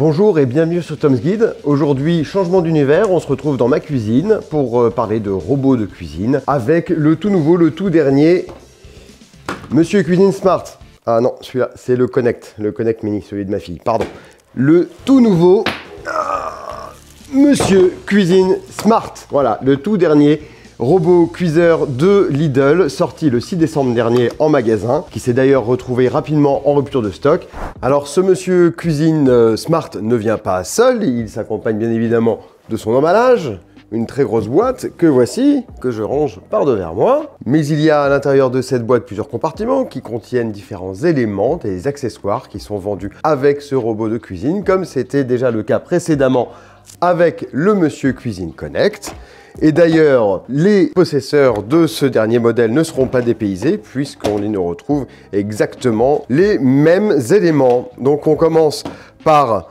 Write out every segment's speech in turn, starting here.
Bonjour et bienvenue sur Tom's Guide. Aujourd'hui, changement d'univers, on se retrouve dans ma cuisine pour parler de robots de cuisine avec le tout nouveau, le tout dernier Monsieur Cuisine Smart. Ah non, celui-là, c'est le Connect Mini, celui de ma fille, pardon. Le tout nouveau Monsieur Cuisine Smart. Voilà, le tout dernier robot cuiseur de Lidl, sorti le 6 décembre dernier en magasin, qui s'est d'ailleurs retrouvé rapidement en rupture de stock. Alors ce Monsieur Cuisine Smart ne vient pas seul, il s'accompagne bien évidemment de son emballage, une très grosse boîte que voici, que je range par devers moi. Mais il y a à l'intérieur de cette boîte plusieurs compartiments qui contiennent différents éléments, des accessoires qui sont vendus avec ce robot de cuisine, comme c'était déjà le cas précédemment avec le Monsieur Cuisine Connect. Et d'ailleurs, les possesseurs de ce dernier modèle ne seront pas dépaysés puisqu'on y retrouve exactement les mêmes éléments. Donc on commence par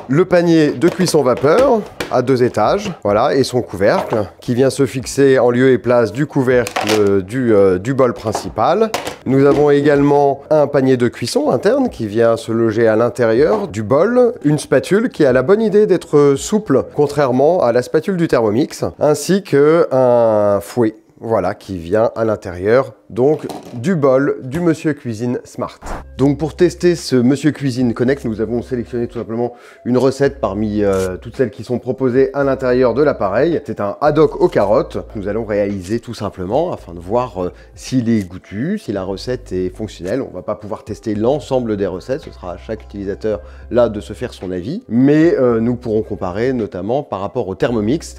le panier de cuisson vapeur à 2 étages, voilà, et son couvercle qui vient se fixer en lieu et place du couvercle du bol principal. Nous avons également un panier de cuisson interne qui vient se loger à l'intérieur du bol, une spatule qui a la bonne idée d'être souple, contrairement à la spatule du Thermomix, ainsi qu'un fouet, voilà, qui vient à l'intérieur donc du bol du Monsieur Cuisine Smart. Donc pour tester ce Monsieur Cuisine Connect, nous avons sélectionné tout simplement une recette parmi toutes celles qui sont proposées à l'intérieur de l'appareil. C'est un haddock aux carottes que nous allons réaliser tout simplement afin de voir s'il est goûtu, si la recette est fonctionnelle. On ne va pas pouvoir tester l'ensemble des recettes, ce sera à chaque utilisateur là de se faire son avis. Mais nous pourrons comparer notamment par rapport au Thermomix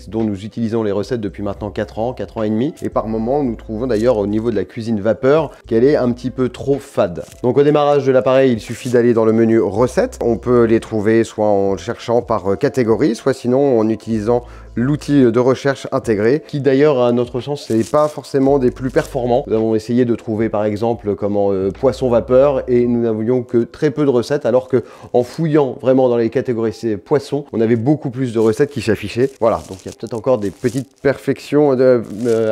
dont nous utilisons les recettes depuis maintenant 4 ans et demi. Et par moment, nous trouvons d'ailleurs au niveau de la cuisine vapeur qu'elle est un petit peu trop fade. Donc au démarrage de l'appareil, il suffit d'aller dans le menu recettes. On peut les trouver soit en cherchant par catégorie, soit sinon en utilisant l'outil de recherche intégré, qui d'ailleurs à notre sens n'est pas forcément des plus performants. Nous avons essayé de trouver par exemple comment poisson vapeur et nous n'avions que très peu de recettes, alors que en fouillant vraiment dans les catégories poissons, on avait beaucoup plus de recettes qui s'affichaient. Voilà, donc il y a peut-être encore des petites perfections,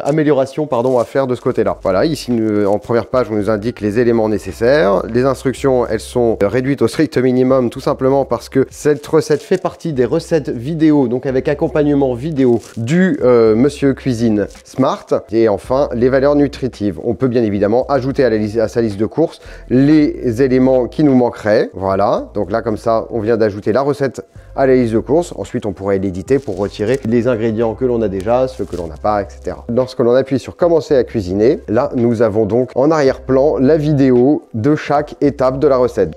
améliorations pardon, à faire de ce côté-là. Voilà, ici en première page on nous indique les éléments nécessaires. Les instructions, elles sont réduites au strict minimum, tout simplement parce que cette recette fait partie des recettes vidéo, donc avec accompagnement vidéo du Monsieur Cuisine Smart. Et enfin, les valeurs nutritives. On peut bien évidemment ajouter à sa liste de courses les éléments qui nous manqueraient. Voilà, donc là comme ça, on vient d'ajouter la recette à la liste de courses. Ensuite, on pourrait l'éditer pour retirer les ingrédients que l'on a déjà, ceux que l'on n'a pas, etc. Lorsque l'on appuie sur commencer à cuisiner, là, nous avons donc en arrière-plan la vidéo de chaque étape de la recette.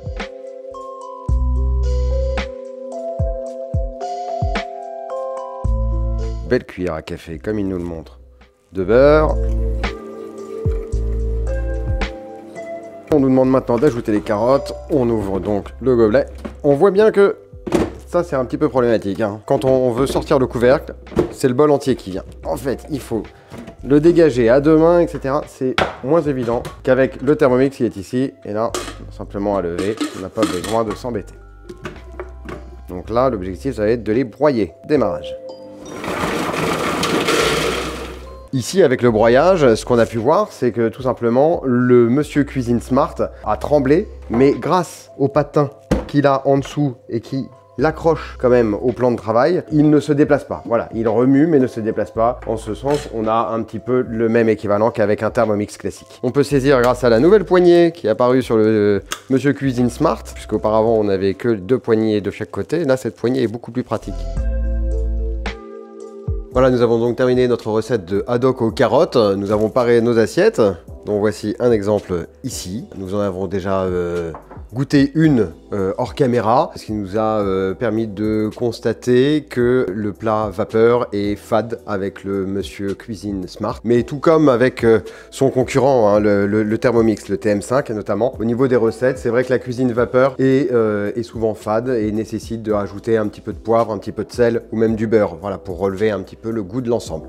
Belle cuillère à café, comme il nous le montre, de beurre. On nous demande maintenant d'ajouter les carottes. On ouvre donc le gobelet. On voit bien que ça, c'est un petit peu problématique, hein. Quand on veut sortir le couvercle, c'est le bol entier qui vient. En fait, il faut le dégager à 2 mains, etc. C'est moins évident qu'avec le Thermomix qui est ici. Et là, simplement à lever, on n'a pas besoin de s'embêter. Donc là, l'objectif, ça va être de les broyer. Démarrage. Ici, avec le broyage, ce qu'on a pu voir, c'est que tout simplement, le Monsieur Cuisine Smart a tremblé, mais grâce au patin qu'il a en dessous et qui l'accroche quand même au plan de travail, il ne se déplace pas. Voilà, il remue mais ne se déplace pas. En ce sens, on a un petit peu le même équivalent qu'avec un Thermomix classique. On peut saisir grâce à la nouvelle poignée qui est apparue sur le Monsieur Cuisine Smart, puisqu'auparavant, on n'avait que 2 poignées de chaque côté. Là, cette poignée est beaucoup plus pratique. Voilà, nous avons donc terminé notre recette de haddock aux carottes. Nous avons paré nos assiettes, dont voici un exemple ici. Nous en avons déjà goûté une hors caméra, ce qui nous a permis de constater que le plat vapeur est fade avec le Monsieur Cuisine Smart. Mais tout comme avec son concurrent, hein, le Thermomix, le TM5 notamment, au niveau des recettes, c'est vrai que la cuisine vapeur est souvent fade et nécessite de rajouter un petit peu de poivre, un petit peu de sel ou même du beurre, voilà, pour relever un petit peu le goût de l'ensemble.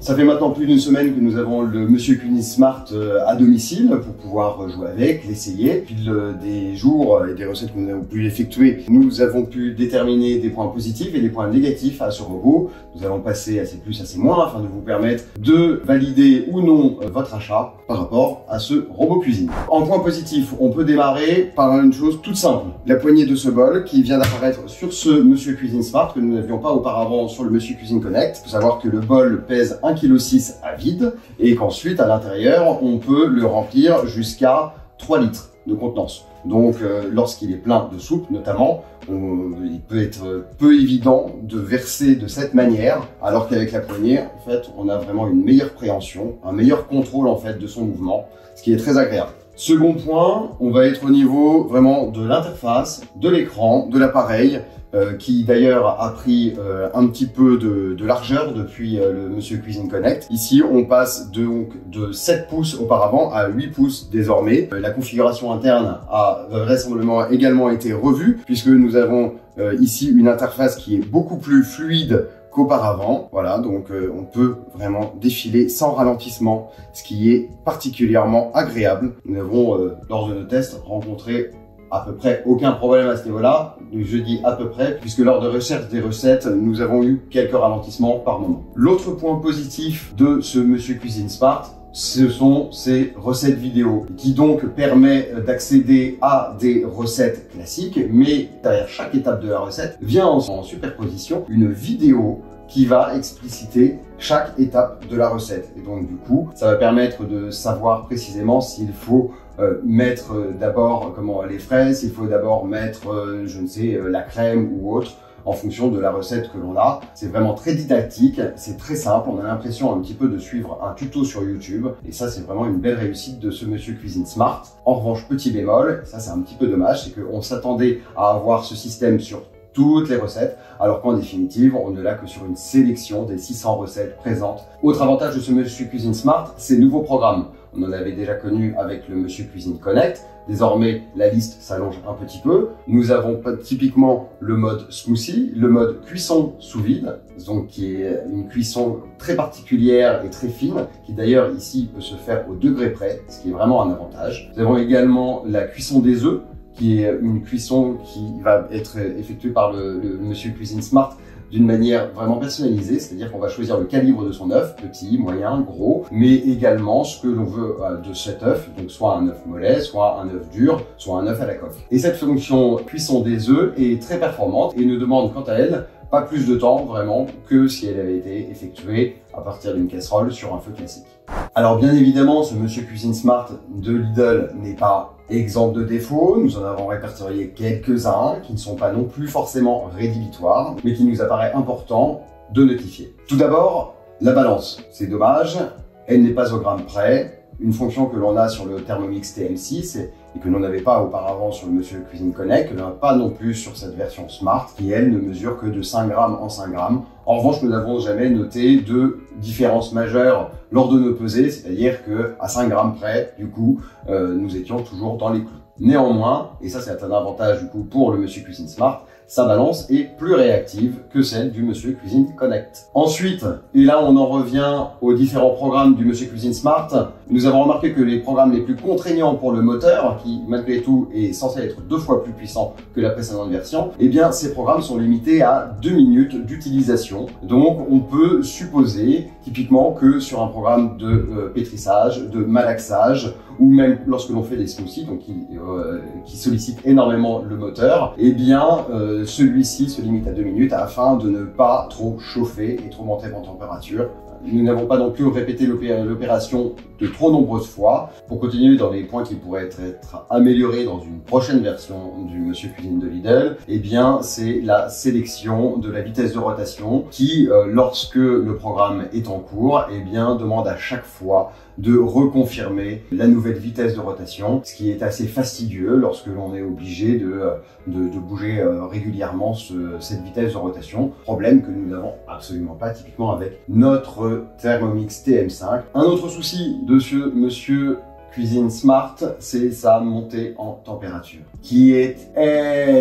Ça fait maintenant plus d'une semaine que nous avons le Monsieur Cuisine Smart à domicile pour pouvoir jouer avec, l'essayer. Puis des jours et des recettes que nous avons pu effectuer, nous avons pu déterminer des points positifs et des points négatifs à ce robot. Nous allons passer à ses plus, à ses moins afin de vous permettre de valider ou non votre achat par rapport à ce robot cuisine. En point positif, on peut démarrer par une chose toute simple. La poignée de ce bol qui vient d'apparaître sur ce Monsieur Cuisine Smart que nous n'avions pas auparavant sur le Monsieur Cuisine Connect. Il faut savoir que le bol pèse 1,6 kg à vide et qu'ensuite à l'intérieur, on peut le remplir jusqu'à 3 litres de contenance. Donc lorsqu'il est plein de soupe notamment, il peut être peu évident de verser de cette manière, alors qu'avec la poignée, en fait, on a vraiment une meilleure préhension, un meilleur contrôle en fait de son mouvement, ce qui est très agréable. Second point, on va être au niveau vraiment de l'interface, de l'écran, de l'appareil, qui d'ailleurs a pris un petit peu de largeur depuis le Monsieur Cuisine Connect. Ici, on passe donc de 7 pouces auparavant à 8 pouces désormais. La configuration interne a vraisemblablement également été revue, puisque nous avons ici une interface qui est beaucoup plus fluide qu'auparavant. Voilà, donc on peut vraiment défiler sans ralentissement, ce qui est particulièrement agréable. Nous avons, lors de nos tests, rencontré à peu près aucun problème à ce niveau-là. Je dis à peu près, puisque lors de recherche des recettes, nous avons eu quelques ralentissements par moment. L'autre point positif de ce Monsieur Cuisine Smart, ce sont ces recettes vidéo, qui donc permet d'accéder à des recettes classiques, mais derrière chaque étape de la recette vient en superposition une vidéo qui va expliciter chaque étape de la recette. Et donc du coup, ça va permettre de savoir précisément s'il faut mettre d'abord les fraises, s'il faut d'abord mettre, je ne sais, la crème ou autre, en fonction de la recette que l'on a. C'est vraiment très didactique, c'est très simple, on a l'impression un petit peu de suivre un tuto sur YouTube, et ça c'est vraiment une belle réussite de ce Monsieur Cuisine Smart. En revanche, petit bémol, ça c'est un petit peu dommage, c'est qu'on s'attendait à avoir ce système sur toutes les recettes, alors qu'en définitive, on ne l'a que sur une sélection des 600 recettes présentes. Autre avantage de ce Monsieur Cuisine Smart, ces nouveaux programmes. On en avait déjà connu avec le Monsieur Cuisine Connect. Désormais, la liste s'allonge un petit peu. Nous avons typiquement le mode smoothie, le mode cuisson sous vide, donc qui est une cuisson très particulière et très fine, qui d'ailleurs ici peut se faire au degré près, ce qui est vraiment un avantage. Nous avons également la cuisson des œufs, qui est une cuisson qui va être effectuée par le Monsieur Cuisine Smart d'une manière vraiment personnalisée, c'est-à-dire qu'on va choisir le calibre de son œuf, petit, moyen, gros, mais également ce que l'on veut de cet œuf, donc soit un œuf mollet, soit un œuf dur, soit un œuf à la coque. Et cette fonction cuisson des œufs est très performante et ne demande quant à elle pas plus de temps vraiment que si elle avait été effectuée à partir d'une casserole sur un feu classique. Alors bien évidemment, ce Monsieur Cuisine Smart de Lidl n'est pas exempt de défauts. Nous en avons répertorié quelques-uns qui ne sont pas non plus forcément rédhibitoires, mais qui nous apparaît important de notifier. Tout d'abord, la balance. C'est dommage, elle n'est pas au gramme près. Une fonction que l'on a sur le Thermomix TM6 et que l'on n'avait pas auparavant sur le Monsieur Cuisine Connect, que l'on n'a pas non plus sur cette version Smart, qui elle ne mesure que de 5 grammes en 5 grammes. En revanche, nous n'avons jamais noté de différence majeure lors de nos pesées, c'est-à-dire qu'à 5 grammes près, du coup, nous étions toujours dans les clous. Néanmoins, et ça c'est un avantage du coup pour le Monsieur Cuisine Smart, sa balance est plus réactive que celle du Monsieur Cuisine Connect. Ensuite, et là on en revient aux différents programmes du Monsieur Cuisine Smart, nous avons remarqué que les programmes les plus contraignants pour le moteur, qui malgré tout est censé être 2 fois plus puissant que la précédente version, eh bien ces programmes sont limités à 2 minutes d'utilisation. Donc on peut supposer typiquement que sur un programme de pétrissage, de malaxage, ou même lorsque l'on fait des smoothies, donc qui sollicitent énormément le moteur, eh bien celui-ci se limite à 2 minutes afin de ne pas trop chauffer et trop monter en température. Nous n'avons pas non plus répété l'opération de trop nombreuses fois. Pour continuer dans les points qui pourraient être améliorés dans une prochaine version du Monsieur Cuisine de Lidl, eh bien c'est la sélection de la vitesse de rotation qui, lorsque le programme est en cours, eh bien demande à chaque fois de reconfirmer la nouvelle vitesse de rotation, ce qui est assez fastidieux lorsque l'on est obligé de bouger régulièrement cette vitesse de rotation. Problème que nous n'avons absolument pas typiquement avec notre Thermomix TM5. Un autre souci de ce Monsieur Cuisine Smart, c'est sa montée en température, qui est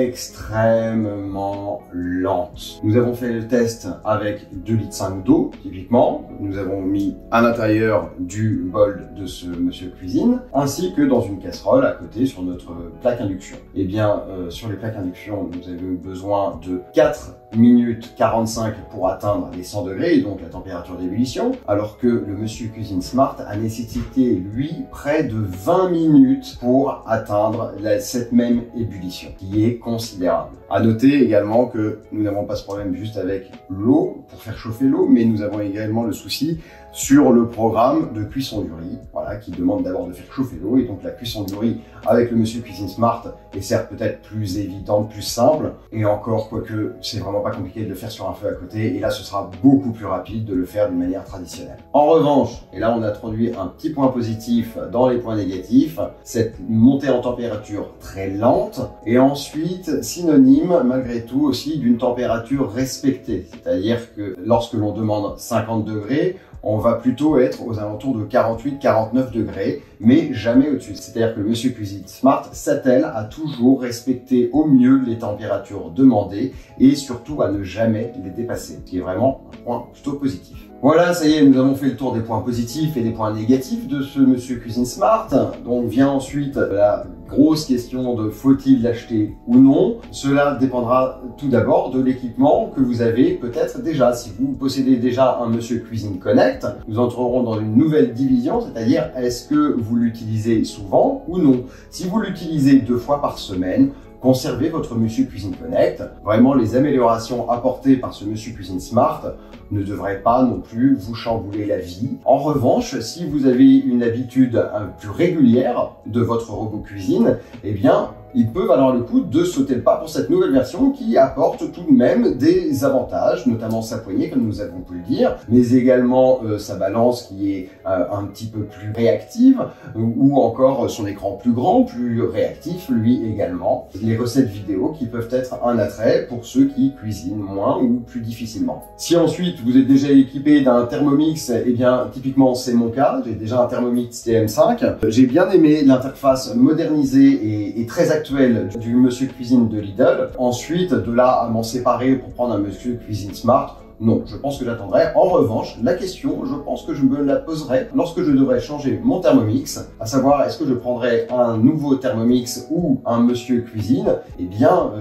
extrêmement lente. Nous avons fait le test avec 2,5 litres d'eau, typiquement. Nous avons mis à l'intérieur du bol de ce monsieur cuisine, ainsi que dans une casserole à côté sur notre plaque induction. Et bien, sur les plaques induction, nous avons besoin de 4 minutes 45 pour atteindre les 100 degrés, et donc la température d'ébullition, alors que le monsieur cuisine Smart a nécessité, lui, près de 20 minutes pour atteindre cette même ébullition, qui est considérable. À noter également que nous n'avons pas ce problème juste avec l'eau, pour faire chauffer l'eau, mais nous avons également le souci sur le programme de cuisson du riz, voilà, qui demande d'abord de faire chauffer l'eau, et donc la cuisson du riz avec le monsieur cuisine Smart est certes peut-être plus évidente, plus simple, et encore, quoique c'est vraiment pas compliqué de le faire sur un feu à côté, et là ce sera beaucoup plus rapide de le faire d'une manière traditionnelle. En revanche, et là on a introduit un petit point positif dans les points négatifs, cette montée en température très lente, et ensuite synonyme malgré tout aussi d'une température respectée, c'est-à-dire que lorsque l'on demande 50 degrés, on va plutôt être aux alentours de 48-49 degrés, mais jamais au-dessus. C'est-à-dire que le monsieur cuisine Smart s'attelle à toujours respecter au mieux les températures demandées et surtout à ne jamais les dépasser, ce qui est vraiment un point plutôt positif. Voilà, ça y est, nous avons fait le tour des points positifs et des points négatifs de ce monsieur cuisine Smart. Donc vient ensuite la grosse question de faut-il l'acheter ou non. Cela dépendra tout d'abord de l'équipement que vous avez peut-être déjà. Si vous possédez déjà un monsieur cuisine Connect, nous entrerons dans une nouvelle division, c'est-à-dire est-ce que vous l'utilisez souvent ou non. Si vous l'utilisez 2 fois par semaine, conservez votre monsieur cuisine Connect. Vraiment, les améliorations apportées par ce monsieur cuisine Smart ne devraient pas non plus vous chambouler la vie. En revanche, si vous avez une habitude plus régulière de votre robot cuisine, eh bien, il peut valoir le coup de sauter le pas pour cette nouvelle version qui apporte tout de même des avantages, notamment sa poignée, comme nous avons pu le dire, mais également sa balance qui est un petit peu plus réactive, ou encore son écran plus grand, plus réactif, lui également. Les recettes vidéo qui peuvent être un attrait pour ceux qui cuisinent moins ou plus difficilement. Si ensuite vous êtes déjà équipé d'un Thermomix, eh bien typiquement c'est mon cas, j'ai déjà un Thermomix TM5. J'ai bien aimé l'interface modernisée et très actuelle du monsieur cuisine de Lidl. Ensuite, de là à m'en séparer pour prendre un monsieur cuisine Smart, non, je pense que j'attendrai. En revanche, la question, je pense que je me la poserai lorsque je devrais changer mon Thermomix, à savoir est-ce que je prendrai un nouveau Thermomix ou un monsieur cuisine. Eh bien,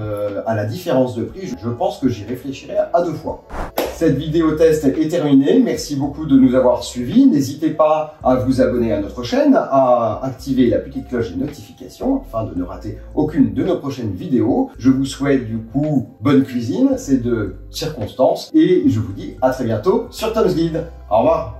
à la différence de prix, je pense que j'y réfléchirai à 2 fois. Cette vidéo test est terminée. Merci beaucoup de nous avoir suivis. N'hésitez pas à vous abonner à notre chaîne, à activer la petite cloche des notifications afin de ne rater aucune de nos prochaines vidéos. Je vous souhaite du coup bonne cuisine, c'est de circonstance, et je vous dis à très bientôt sur Tom's Guide. Au revoir.